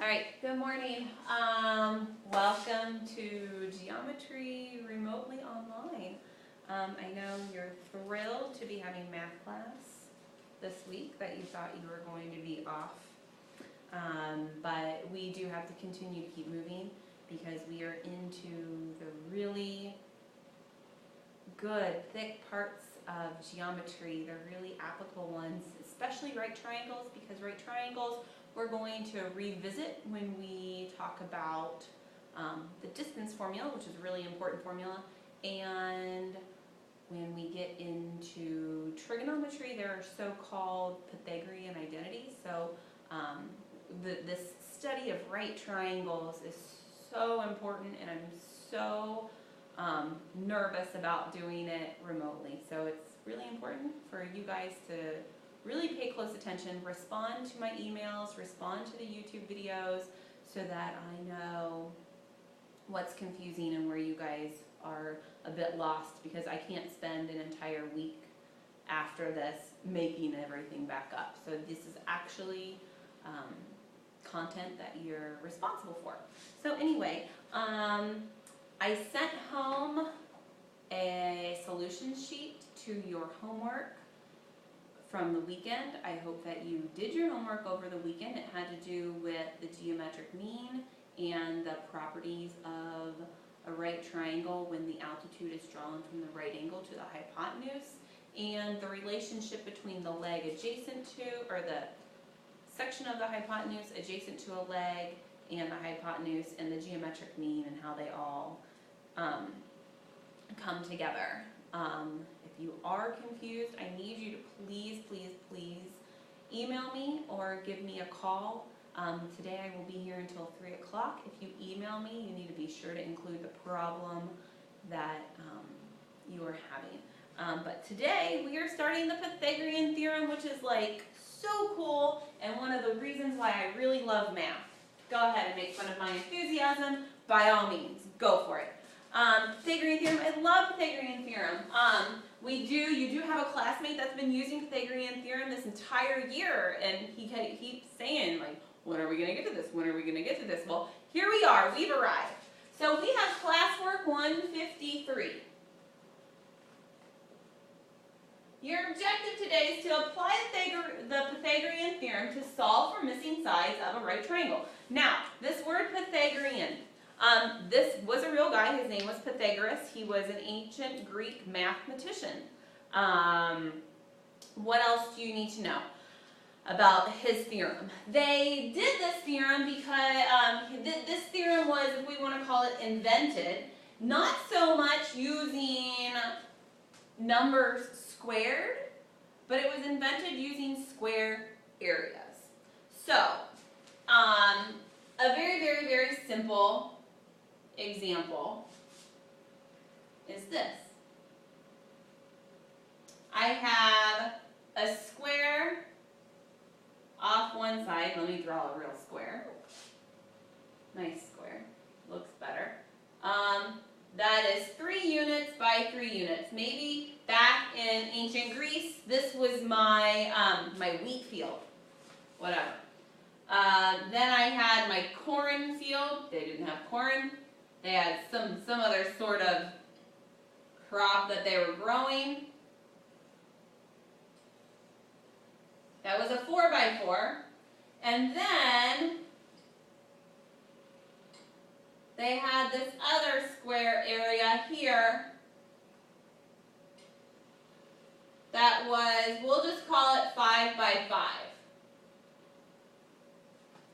right, good morning. Welcome to Geometry Remotely Online. I know you're thrilled to be having math class this week, that you thought you were going to be off. But we do have to continue to keep moving because we are into the really good, thick parts of geometry. They're really applicable ones, especially right triangles, because right triangles we're going to revisit when we talk about the distance formula, which is a really important formula, and when we get into trigonometry, there are so-called Pythagorean identities. So this study of right triangles is so important, and I'm so nervous about doing it remotely. So it's really important for you guys to really pay close attention, respond to my emails, respond to the YouTube videos, so that I know what's confusing and where you guys are a bit lost, because I can't spend an entire week after this making everything back up. So this is actually content that you're responsible for. So anyway, I sent home a solution sheet to your homework from the weekend. I hope that you did your homework over the weekend. It had to do with the geometric mean and the properties of a right triangle when the altitude is drawn from the right angle to the hypotenuse, and the relationship between the leg adjacent to, or the section of the hypotenuse adjacent to a leg and the hypotenuse, and the geometric mean, and how they all come together. If you are confused, I need you to please email me or give me a call. Today I will be here until 3 o'clock. If you email me, you need to be sure to include the problem that you are having. But today we are starting the Pythagorean theorem, which is like so cool, and one of the reasons why I really love math. Go ahead and make fun of my enthusiasm. By all means, go for it. Pythagorean theorem, I love Pythagorean theorem. You do have a classmate that's been using Pythagorean theorem this entire year, and he keeps saying, like, when are we going to get to this? When are we going to get to this? Well, here we are. We've arrived. So we have classwork 153. Your objective today is to apply the Pythagorean theorem to solve for missing sides of a right triangle. Now, this word Pythagorean, this was a real guy. His name was Pythagoras. He was an ancient Greek mathematician. What else do you need to know about his theorem? They did this theorem because this theorem was, if we want to call it, invented, not so much using numbers squared, but it was invented using square areas. So, a very simple example is this. I have a square off one side. Let me draw a real square. Nice square. Looks better. That is 3 units by 3 units. Maybe back in ancient Greece, this was my my wheat field. Whatever. Then I had my corn field. They didn't have corn. They had some other sort of crop that they were growing. That was a 4 by 4. And then they had this other square area here that was, we'll just call it 5 by 5.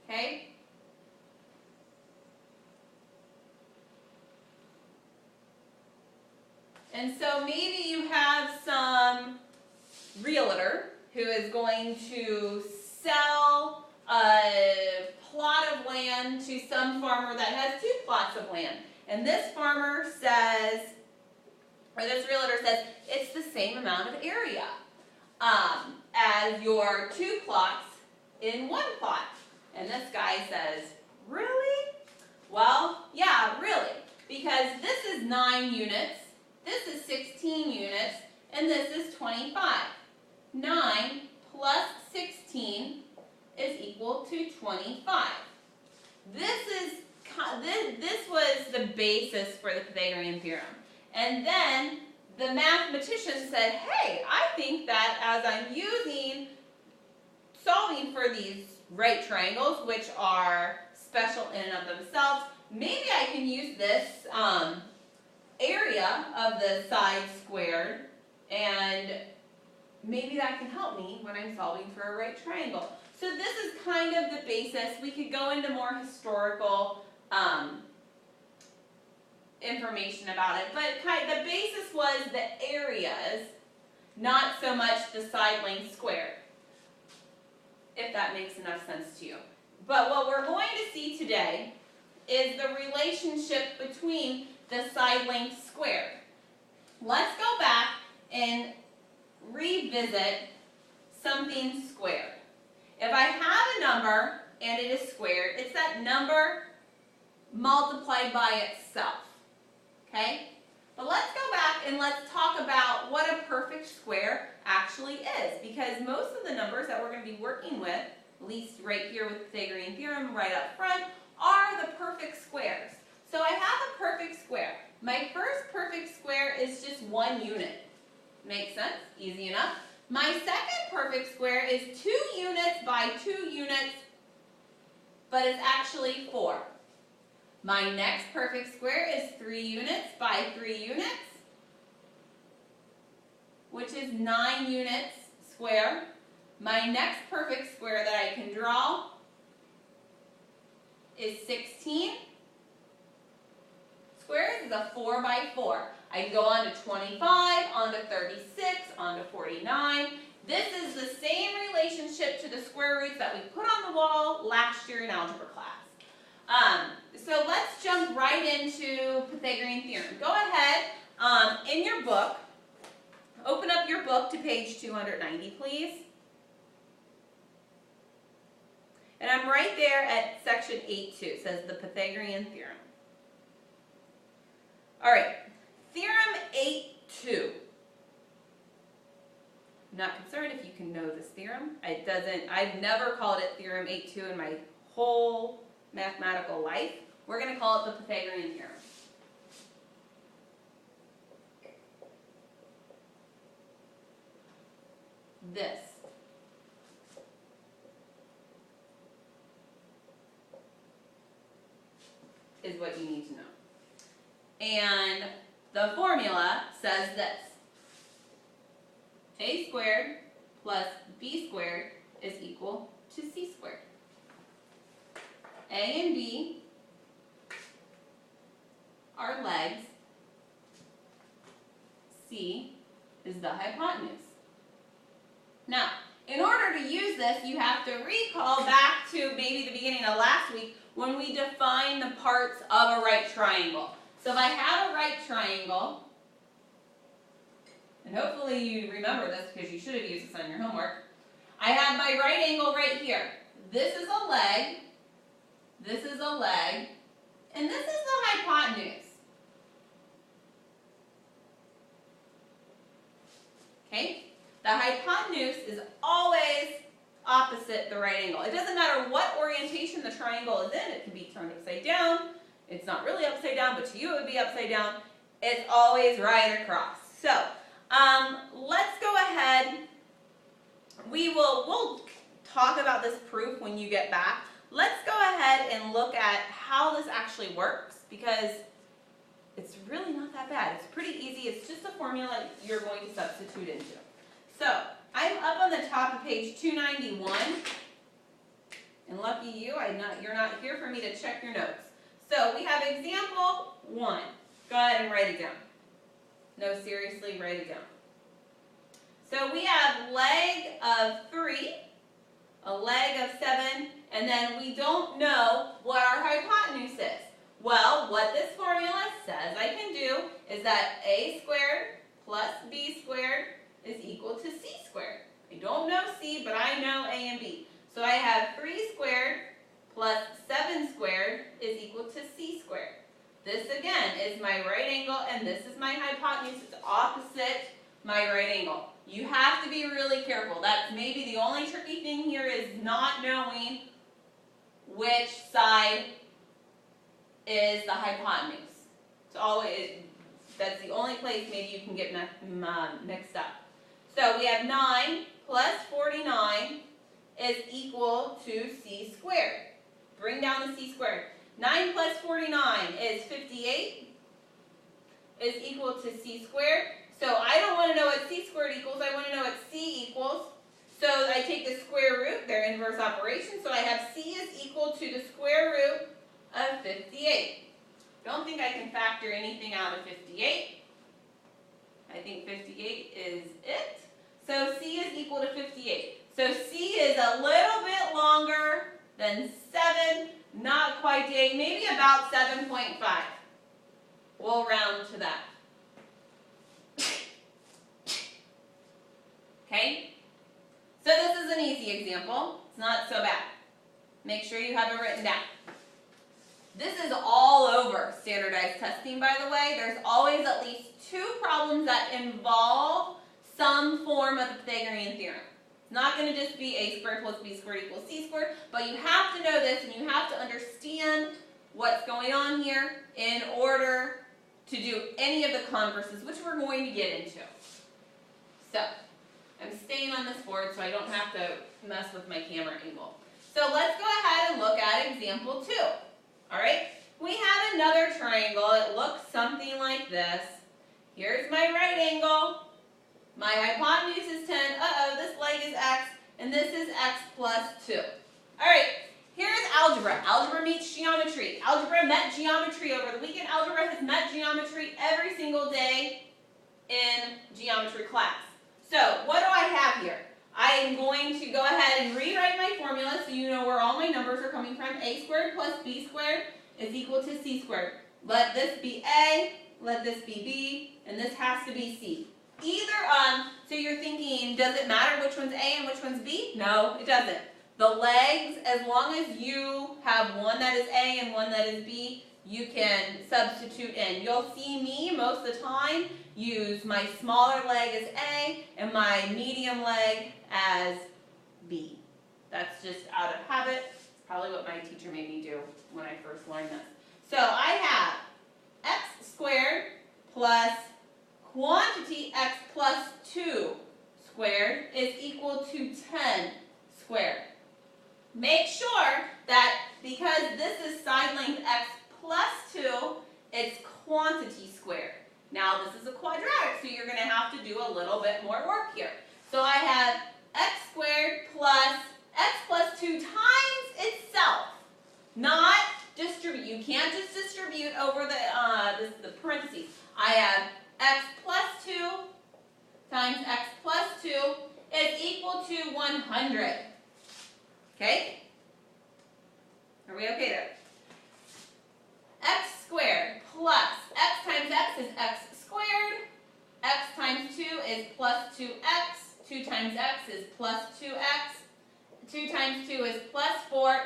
Okay? And so maybe you have some realtor who is going to sell a plot of land to some farmer that has 2 plots of land. And this farmer says, or this realtor says, it's the same amount of area as your 2 plots in 1 plot. And this guy says, really? Well, yeah, really. Because this is 9 units, this is 16 units, and this is 25. 9 plus 16 is equal to 25. this was the basis for the Pythagorean theorem. And then the mathematician said, hey, I think that as I'm solving for these right triangles, which are special in and of themselves, maybe I can use this area of the side squared, and maybe that can help me when I'm solving for a right triangle. So this is kind of the basis. We could go into more historical information about it, but the basis was the areas, not so much the side length squared, if that makes enough sense to you. But what we're going to see today is the relationship between the side length squared. Let's go back and revisit something squared. If I have a number and it is squared, it's that number multiplied by itself. Okay? But let's go back and let's talk about what a perfect square actually is, because most of the numbers that we're going to be working with, at least right here with Pythagorean theorem right up front, are the perfect squares. So I have a perfect square. My first perfect square is just 1 unit. Makes sense? Easy enough. My second perfect square is 2 units by 2 units, but it's actually 4. My next perfect square is 3 units by 3 units, which is 9 units square. My next perfect square that I can draw is 16 squares, is a 4 by 4. I can go on to 25, on to 36, on to 49. This is the same relationship to the square roots that we put on the wall last year in algebra class. So let's jump right into Pythagorean theorem. Go ahead, in your book, open up your book to page 290, please. And I'm right there at section 8.2. It says the Pythagorean theorem. All right, theorem 8.2. I'm not concerned if you can know this theorem. I've never called it theorem 8.2 in my whole mathematical life. We're going to call it the Pythagorean theorem. This is what you need to know. And the formula says this. A squared plus B squared is equal to C squared. A and B are legs. C is the hypotenuse. Now, in order to use this, you have to recall back to maybe the beginning of last week when we defined the parts of a right triangle. So if I have a right triangle, and hopefully you remember this because you should have used this on your homework, I have my right angle right here. This is a leg, this is a leg, and this is the hypotenuse. Okay? The hypotenuse is always opposite the right angle. It doesn't matter what orientation the triangle is in. It can be turned upside down. It's not really upside down, but to you it would be upside down. It's always right across. So, let's go ahead. We'll talk about this proof when you get back. Let's go ahead and look at how this actually works, because it's really not that bad. It's pretty easy. It's just a formula you're going to substitute into. So, I'm up on the top of page 291, and lucky you, you're not here for me to check your notes. So, we have example 1. Go ahead and write it down. No, seriously, write it down. So, we have leg of 3, a leg of 7, and then we don't know what our hypotenuse is. Well, what this formula says I can do is that a squared plus b squared is equal to c squared. I don't know c, but I know a and b. So I have 3 squared plus 7 squared is equal to c squared. This again is my right angle, and this is my hypotenuse. It's opposite my right angle. You have to be really careful. That's maybe the only tricky thing here, is not knowing which side is the hypotenuse. It's always, that's the only place maybe you can get mixed up. So we have 9 plus 49 is equal to c squared. Bring down the c squared. 9 plus 49 is 58 is equal to c squared. So I don't want to know what c squared equals. I want to know what c equals. So I take the square root, their inverse operation. So I have c is equal to the square root of 58. Don't think I can factor anything out of 58. I think 58 is it. So c is equal to 58. So c is a little bit longer than 7, not quite 8, maybe about 7.5. We'll round to that. Okay? So this is an easy example. It's not so bad. Make sure you have it written down. This is all over standardized testing, by the way. There's always at least 2 problems that involve some form of the Pythagorean theorem. It's not going to just be a squared plus b squared equals c squared, but you have to know this and you have to understand what's going on here in order to do any of the converses, which we're going to get into. So, I'm staying on this board so I don't have to mess with my camera angle. So let's go ahead and look at example 2. Alright, we have another triangle. It looks something like this. Here's my right angle. My hypotenuse is 10. Uh-oh, this leg is x, and this is x plus 2. Alright, here's algebra. Algebra meets geometry. Algebra met geometry over the weekend. Algebra has met geometry every single day in geometry class. So, what do I have here? I am going to go ahead and rewrite my formula so you know where all my numbers are coming from. A squared plus b squared is equal to c squared. Let this be a, let this be b, and this has to be c. So you're thinking, does it matter which one's a and which one's b? No, it doesn't. The legs, as long as you have one that is a and one that is b, you can substitute in. You'll see me most of the time use my smaller leg as a and my medium leg as b. That's just out of habit. It's probably what my teacher made me do when I first learned this. So I have x squared plus quantity x plus 2 squared is equal to 10 squared. Make sure that because this is side length x plus 2, it's quantity squared. Now this is a quadratic, so you're going to have to do a little bit more work here. So I have x squared plus x plus 2 times itself. Not distribute. You can't just distribute over the parentheses. I have x plus 2 times x plus 2 is equal to 100. Okay? Are we okay there? X squared plus x times x is x squared. X times 2 is plus 2x. 2 times x is plus 2x. 2 times 2 is plus 4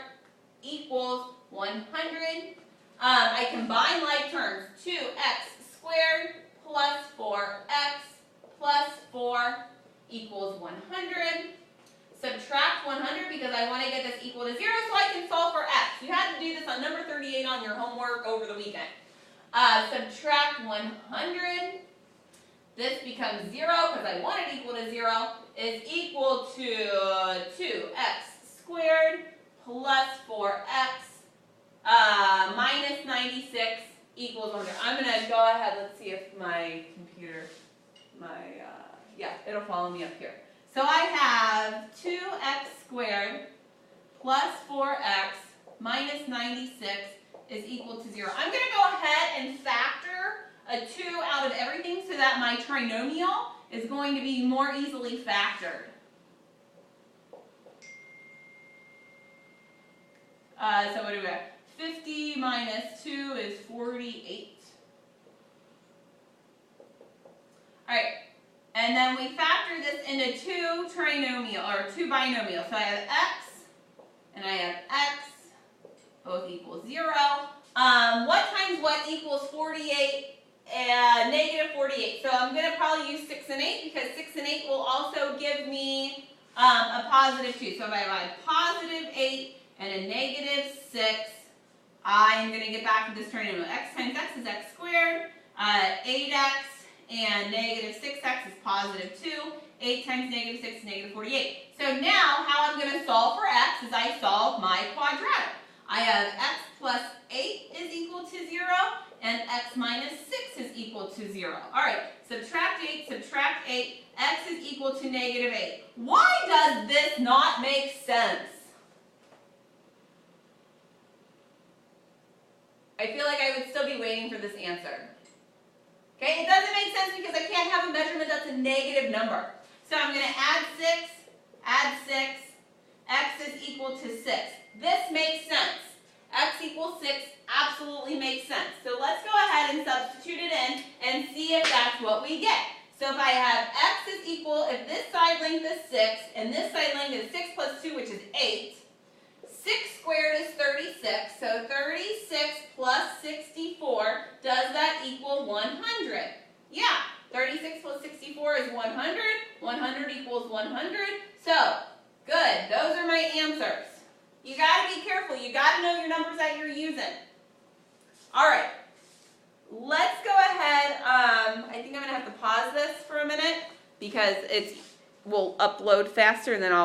equals 100. I combine like terms. 2x squared plus 4x plus 4 equals 100. Subtract 100 because I want to get this equal to 0 so I can solve for x. You had to do this on number 38 on your homework over the weekend. Subtract 100. This becomes 0 because I want it equal to 0 is equal to 2x squared plus 4x minus 96 equals 100. I'm going to go ahead. Let's see if my computer, yeah, it'll follow me up here. So I have 2x squared plus 4x minus 96 is equal to 0. I'm going to go ahead and factor a 2 out of everything so that my trinomial is going to be more easily factored. So what do we have? 50 minus 2 is 48. All right. And then we factor this into 2 trinomial, or 2 binomials. So I have x, and I have x, both equal 0. What times what equals 48? Negative 48. So I'm going to probably use 6 and 8, because 6 and 8 will also give me a positive 2. So if I have a positive 8 and a negative 6, I am going to get back to this trinomial. X times x is x squared. 8x and negative 6x is positive 2. 8 times negative 6 is negative 48. So now how I'm going to solve for x is I solve my quadratic. I have x plus 8 is equal to 0 and x minus 6 is equal to 0. All right, subtract 8, x is equal to negative 8. Why does this not make sense? I feel like I would still be waiting for this answer. Okay, it doesn't make sense because I can't have a measurement that's a negative number. So I'm going to add 6, x is equal to 6. This makes sense. X equals 6 absolutely makes sense. So let's go ahead and substitute it in and see if that's what we get. So if I have x is equal, if this side length is 6 and this side length is 6 plus 2, which is 8, 6 squared is 36, so 36 plus 64, does that equal 100? Yeah, 36 plus 64 is 100, 100 equals 100, so good, those are my answers. You got to be careful, you got to know your numbers that you're using. Alright, let's go ahead, I think I'm going to have to pause this for a minute because it will upload faster and then I'll